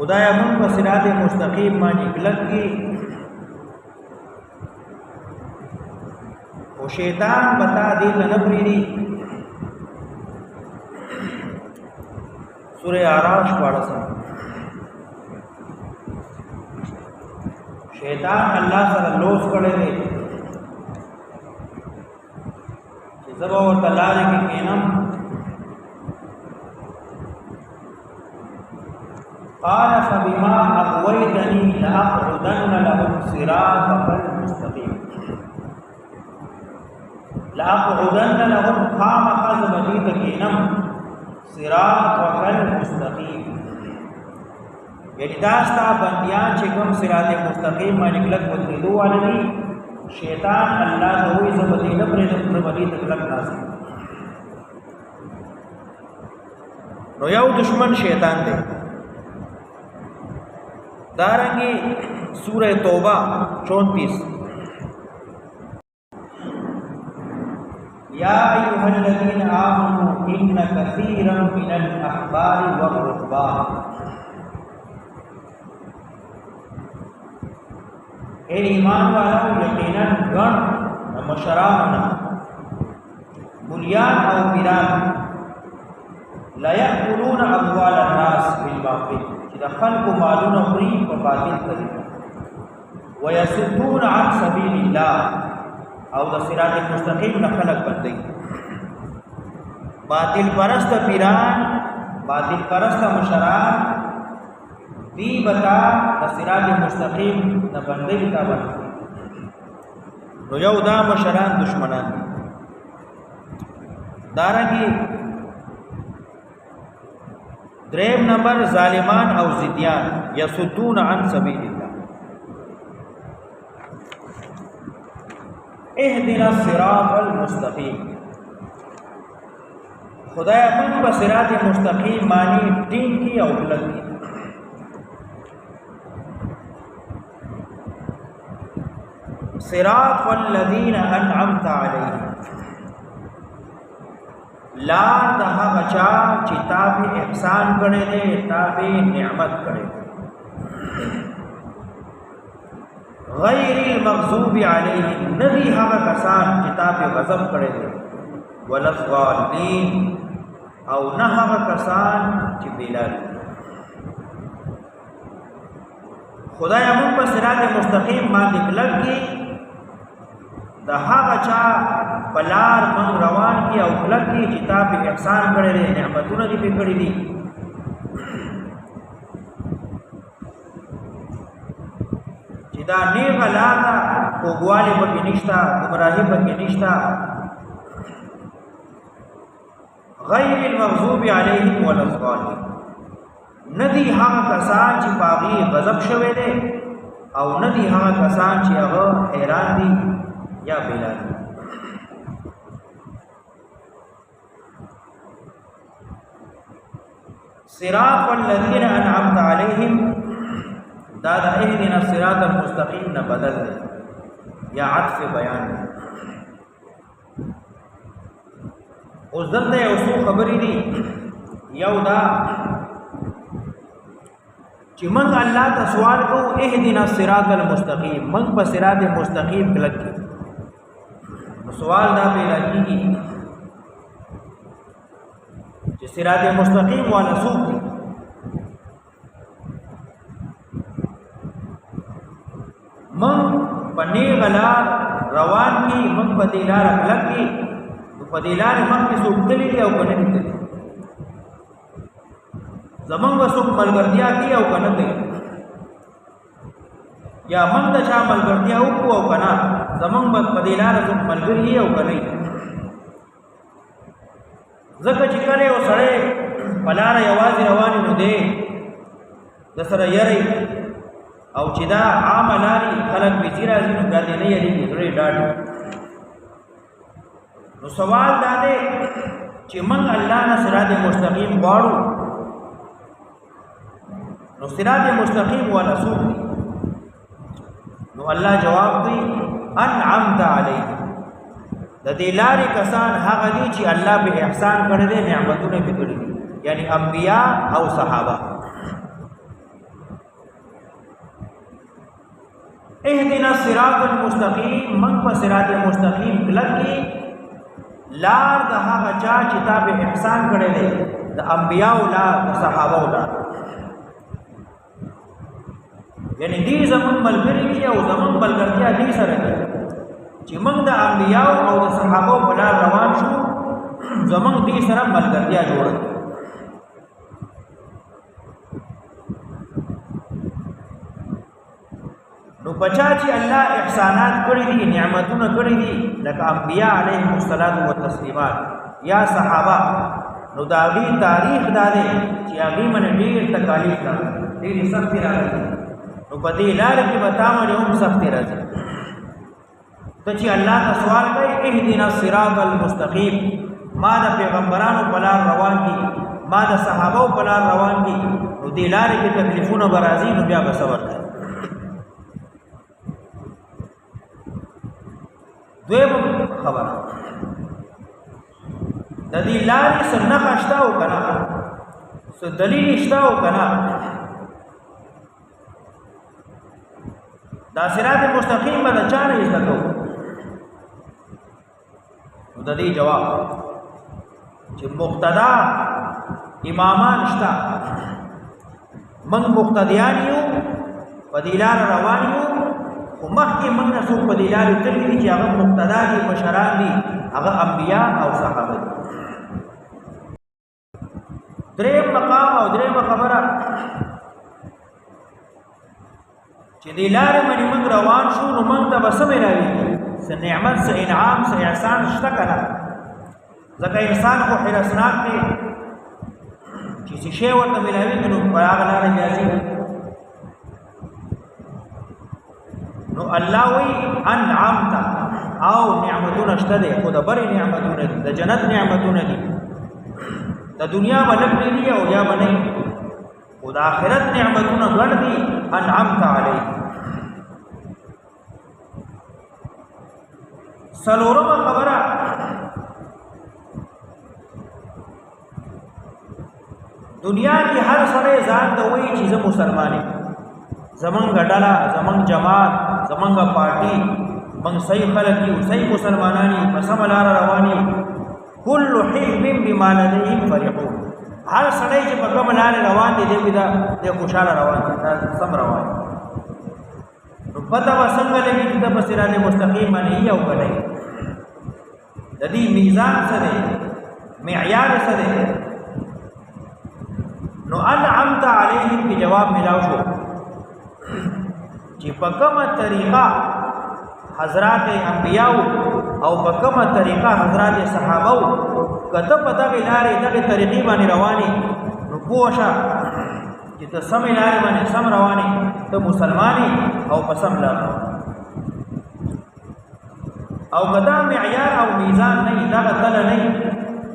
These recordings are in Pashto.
خدای مون په صراط مستقیم باندې کلک کی او شیطان بتا دې نه پریری سورہ اعراف پڑھا سا شیطان اللہ سره لوس کړي دي چې زبا ورته لارې کې کینم قال فبما اغويتني لاقعدن لهم صراطك المستقيم لاقعدن لهم قام خذ مديد کینم صراطك المستقيم یعنی داستا بندیان چې کوم صراط مستقیم باندې کلک ودرېدو والي شیطان الله ته وې زبدي نه پرې د باندې کلک ناز نو یو دشمن شیطان دی دارنګي سورہ توبہ 34 یا ایها الذین آمنوا ان کثیرا من الاحبار والرهبان اے ایمان والو یقینا گن مشران بنیان او پیران لا یاکلون اموال الناس بالباطل چې خلق مالون خوري په باطل طریقه ويصدون عن سبيل الله او د صراط مستقیم نه خلق بندي باطل پرست پیران باطل پرست مشران دی بتا د صراط مستقیم نه بندي تا باندې نو یو دا مشران دشمنان دارنګي دریم نمبر ظالمان او زدیان یصدون عن سبیل الله اهدنا الصراط المستقیم خدای من په صراط مستقیم معنی دین کی او بلد کی صراط والذین انعمت علیهم لا دها بچا چې تابع احسان کړي دي تابع نعمت کړي غیر المغضوب علیهم ندی هغه کسان چې تابع غضب کړي دي ولضالین او نه هغه کسان چې بلال خدای موږ په صراط مستقیم باندې کلک کی د هغه چا بلار من روان کی او کلک کی چې تا په احسان کړی دی نعمتونه دې په کړی دي چې دا نیغه لاره کوګواله پکې نشتا ګمراهي پکې نشتا غیر المغضوب علیهم ولا الضالین ندی هغه کسان چې باغی غضب شوه دي او ندی هغه کسان چې هغه حیران دي یا بلال صراط والذین انعمت علیهم دا د اهدنا الصراط المستقیم نه بدل دی یا عطف بیان دی اوس دلته یو څو خبرې دي یو دا چې موږ الله ته سوال کوو اهدنا الصراط المستقیم موږ په صراط مستقیم کلک سوال دا پیدا کیږي چې صراط مستقیم والا څوک دی من پنی غلا روان کی من په دې لار کلک کی په دې لار من کې څوک تللی او کنه تللی زمون وسوک ملګرتیا کی او کنه دی یا من د چا ملګرتیا وکړو او کنه زمون په دې لار څوک ملګری او کنه زکه چې کله او سره بلار یوازې روان نو دی د سره یری او چې دا عاملاري خلک به چې راځي نو ګاډي نه یری کېږي ډاډ نو سوال دا دی چې من الله نه صراط مستقیم غواړو نو صراط مستقیم ولا سوق نو الله جواب دی انعمت علیهم د دې لارې کسان هغه دي چې الله به احسان کړی دی نعمتونه به کړی دي یعنی انبیاء او صحابه اهدنا الصراط المستقیم، من په صراط مستقیم کلک کی لار د هغه چا چې تا په احسان کړی دی، د انبیاء لار، د صحابه لار. یعنی دې زمون ملګری کی او زمون ملګرتیا دې سره دی چې موږ د انبیاء او د صحابه په لار روان شو، زمون دې سره ملګرتیا جوړه. نو بچا چې الله احسانات کړی دي، نعمتونه کړی دي، لکه انبیاء علیهم الصلاۃ والتسلیمات یا صحابه، نو دا غي تاریخ دا دی چې هغه من ډیر تکالیف راغلي، ډیر سخت راغلي. نو په دې لار کې به تاسو هم سخت راځي. ته چې الله ته سوال کوي اهدنا الصراط المستقیم، ما د پیغمبرانو په لار روان دي، ما د صحابه په لار روان دي، نو دې لار کې تکلیفونه به راځي، نو بیا به صبر کوي. دویم خبره د دې لارې څه نښه شته او که نه، څه دلیل شته او که نه. دا صراط مستقیم به د چا نه زده کوو؟ نو د دې جواب چې مقتدا امامان شته، موږ مقتدیان یو، په دې لاره روان یو، خو مخکې موږ نه څوک په دې لارې تللي دي چې هغه مقتدا دي، مشران دي، هغه انبیاء او صحابه دي. دریم مقام او دریمه خبره چې دې لارې باندې موږ روان شو، نو موږ ته به څه میلاوېږي؟ څه نعمت، څه انعام، څه احسان شته که نه؟ ځکه انسان خو حرصناک دی چې څه شی ورته میلاوېږي نو په هغه لاره ځي. نو الله وی انعمت او نعمتونه شته دي، خو د بری نعمتونه دي، د جنت نعمتونه دي. د دنیا بلک دي او یا بنئ، خو د آخرت نعمتونه ګڼ دي. انعمت علیه. څلورمه خبره دنیا کې هر سړی ځان ته وایي چې زه مسلمان یم، زمونږ ډله، زمونږ جماعت، زمونږ پارټي، موږ صحیح خلک یو، صحیح مسلمانان یو، په سمه لاره روان یو. کل حزب بما لدیهم فرحون. هر سړی چې په کومه لاره روان دی، دی خوشحاله روان دی، دا سم روان دی. نو پته به څنګه لګي چې د په صراط مستقیم باندې یې او که نه؟ د دې میزان څه دی؟ معیار څه دی؟ نو انعمت علیهم کې جواب ملاو شو چې په کومه طریقه حضرات انبیاء او په کومه طریقه حضرات صحابه کته په دغه لارې دغه طریقې باندې رواني، نو پوه شه چې ته سمې لارې باندې سم رواني، ته مسلمانې او په سم لار. او کدا معیار او میزان نه، دغه تله نه،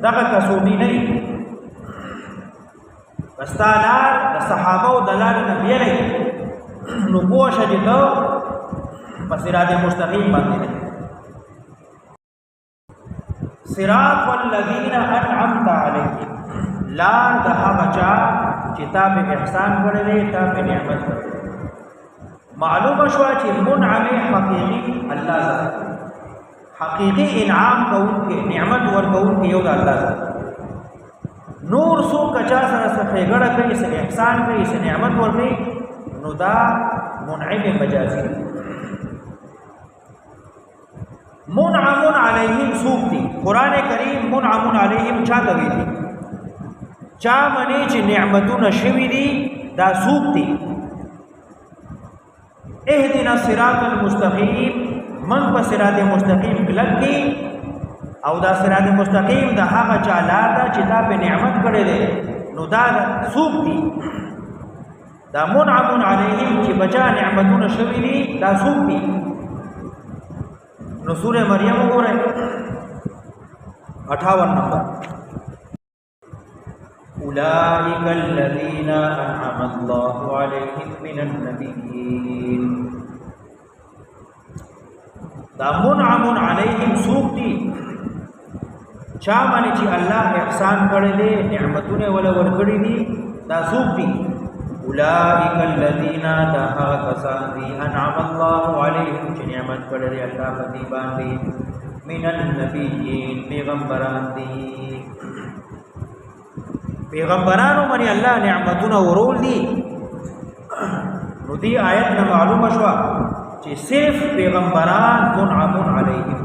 دغه کسوټي نه، بستا لار د صحابه او د لارې نه بیلې، نو پوه شه چې ته په صراط مستقیم باندې دی. صراط والذین انعمت علیهم، لار د هغه چا چې تا په احسان کړی دی، تا په نعمت کړی. معلومه شوه چې منعم حقیقي الله ذات، حقیقي انعام کوونکی، نعمت ورکوونکی یو د الله ذات. نور څوک چا سره څه ښېګړه کوي، څه احسان کوي، څه نعمت ورکوي، نو دا منعم مجازي. منعم علیهم څوک دي؟ قرآن کریم منعم علیهم چا ته ویلي؟ چا باندې چې نعمتونه شوي دي، دا څوک دي؟ اهدنا الصراط المستقیم، من په صراط مستقیم کلک کې، او دا صراط مستقیم د هغه چا لار ده چې دا په نعمت کړی دی. نو دا څوک دي؟ دا منعم علیهم چې بچا نعمتونه شوي دي، دا څوک دي؟ نو سورہ مریم وګورئ 58 نمبر. اولئک الذین انعم الله علیهم من النبیین. دا منعم علیهم څوک دي؟ چا باندې چې الله احسان کړی دی، نعمتونه ولا ورکړي دي، دا څوک دي؟ اولئک الذین دها کسان انعم الله علیهم چې نعمت کړی الله په دې باندې من النبیین پیغمبران دي پیغمبرانو باندې الله نعمتونه ورول دي نو دې آیت نه معلومه شو چې صرف پیغمبران منعم علیهم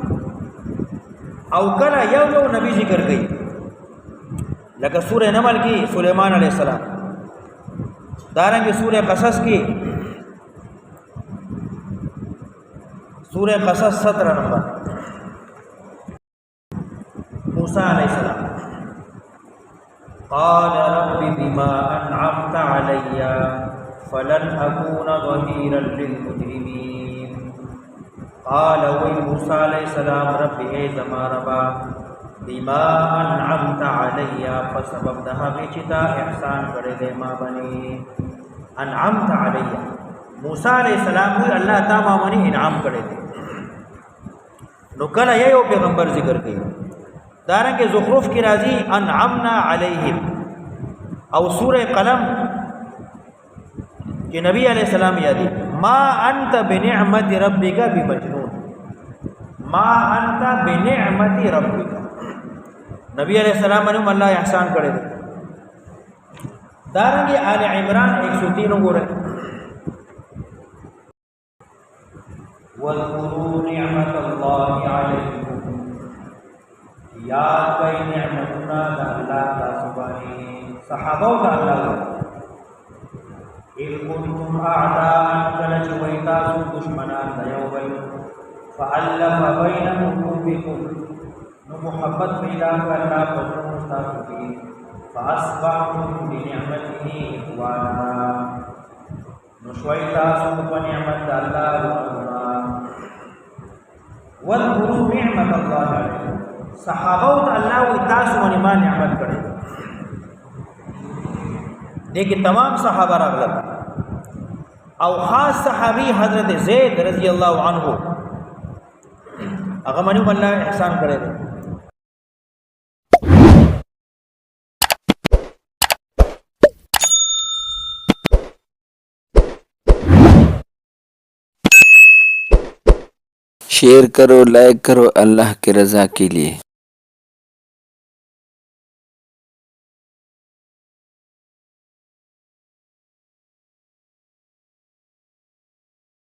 او کله یو نبی ذکر کړي لکه سورہ نمل کې سلیمان علیہ السلام دارنګه سورہ قصص کې سورہ قصص 17 نمبر موسی علیہ السلام قال رب بما انعمت علی فلن اكون ظهيرا للمجرمين قال موسی علیہ السلام رب ای زما ربا بما انعمت علی فسبب دهغه چې تا احسان کړی دی ما باندې انعمت علی موسی علیہ السلام وی الله تا ما باندې انعام کړی دی نو کله یو پیغمبر ذکر کړي دارنګه زخرف کی راضی انعمنا علیہم او سورہ قلم کہ نبی علیہ السلام یادی ما انت بنعمت ربک بمجنون ما انت بنعمت ربک نبی علیہ السلام نے اللہ احسان کرے دارنگی آل عمران 103 گورے وَاذْكُرُوا نِعْمَةَ اللَّهِ عَلَيْكُمْ یاد کئی نعمتنا دا اللہ تاسبانی صحابو دا اللہ اِذْ كُنْتُمْ أَعْدَاءً کلچ ویتاسو دشمنان دیو بین فَأَلَّفَ بَيْنَ قُلُوبِكُمْ نو محبت پیدا کرنا پتر مستاق کی فَأَصْبَحْتُمْ بِنِعْمَتِهِ إِخْوَانًا نشویتا سوپ نعمت اللہ وَاذْكُرُوا نِعْمَةَ اللَّهِ عَلَيْكُمْ صحابو تا اللہ و تاسو من ایمان نعمت کرے دیکھیں تمام صحابہ رغلب او خاص صحابی حضرت زید رضی اللہ عنہ اغمانیو اللہ احسان کرے دے शेयर करो लाइक करो अल्लाह की रज़ा के लिए।